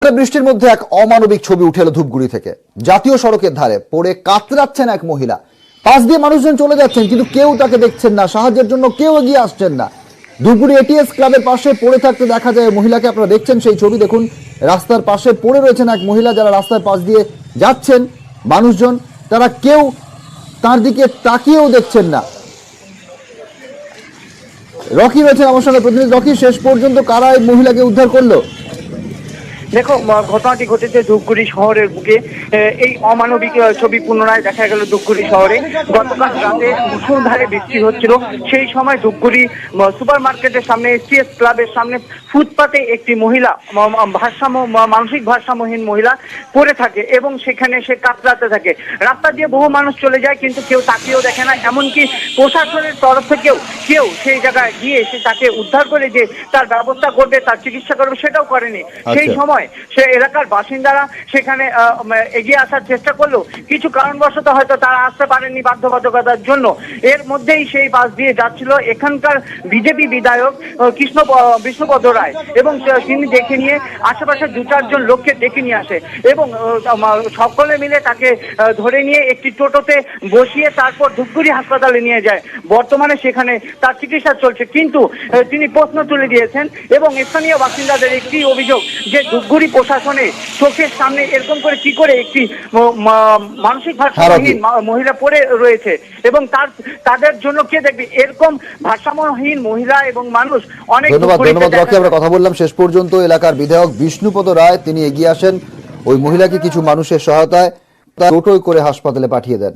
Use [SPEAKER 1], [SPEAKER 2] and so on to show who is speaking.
[SPEAKER 1] ঝরঝরে বৃষ্টির মধ্যে এক অমানবিক ছবি উঠে এলো ধূপগুড়ি থেকে। জাতীয় সড়কের ধারে পড়ে কাতরাচ্ছেন এক মহিলা। পাশ দিয়ে মানুষজন চলে যাচ্ছেন, কিন্তু কেউ তাকে দেখছেন না, সাহায্যের জন্য কেউ এগিয়ে আসছেন না। ধূপগুড়ি এটিএস ক্লাবের পাশে পড়ে থাকতে দেখা যায় মহিলাকে। আপনারা দেখছেন সেই ছবি, দেখুন রাস্তার পাশে পড়ে রয়েছেন এক মহিলা। যারা রাস্তার পাশ দিয়ে যাচ্ছেন মানুষজন, তারা কেউ তার দিকে তাকিয়েও দেখছেন না। রকি রয়েছেন আমার সঙ্গে, প্রতিনিধি রকি, শেষ পর্যন্ত কারা এই মহিলাকে উদ্ধার করলো?
[SPEAKER 2] দেখো, ঘটনাটি ঘটেছে ধূপগুড়ি শহরের বুকে। এই অমানবিক ছবি পুনরায় দেখা গেল ধূপগুড়ি শহরে। গতকাল রাতে মুষলধারে বৃষ্টি হচ্ছিল, সেই সময় ধূপগুড়ি সুপার মার্কেটের সামনে, এসটিএস ক্লাবের সামনে ফুটপাতে একটি মহিলা, মানসিক ভারসাম্যহীন মহিলা পড়ে থাকে এবং সেখানে সে কাতরাতে থাকে। রাস্তা দিয়ে বহু মানুষ চলে যায়, কিন্তু কেউ তাকেও দেখে না। এমনকি প্রশাসনের তরফ থেকেও কেউ সেই জায়গায় গিয়ে সে তাকে উদ্ধার করে যে তার ব্যবস্থা করবে, তার চিকিৎসা করবে, সেটাও করেনি। সেই সময় সে এলাকার বাসিন্দারা সেখানে এগিয়ে আসার চেষ্টা করলো, কিছু কারণবশত হয়তো তারা আসতে পারেনি বাধ্যবাধকতার জন্য। এর মধ্যেই সেই বাস দিয়ে যাচ্ছিল এখানকার বিজেপি বিধায়ক বিষ্ণুপদ রায়, এবং তিনি দেখে নিয়ে আশেপাশে 2-4 লোককে ডেকে নিয়ে আসে এবং সকলে মিলে তাকে ধরে নিয়ে একটি টোটোতে বসিয়ে তারপর ধূপগুড়ি হাসপাতালে নিয়ে যায়। বর্তমানে সেখানে তার চিকিৎসা চলছে, কিন্তু তিনি প্রশ্ন তুলে দিয়েছেন এবং স্থানীয় বাসিন্দাদের একটি অভিযোগ যে ধূপগুড়ি প্রশাসনে চোখের সামনে এরকম করে কি করে একটি মানসিক ভারসাম্যহীন মহিলা পড়ে রয়েছে এবং তাদের জন্য কে দেখবে? এরকম ভারসাম্যহীন মহিলা এবং মানুষ অনেক।
[SPEAKER 1] ধন্যবাদ রকি। আমরা কথা বললাম শেষ পর্যন্ত এলাকার বিধায়ক বিষ্ণুপদ রায়, তিনি এগিয়ে আসেন ওই মহিলাকে কিছু মানুষের সহায়তায় টোটোয় করে হাসপাতালে পাঠিয়ে দেন।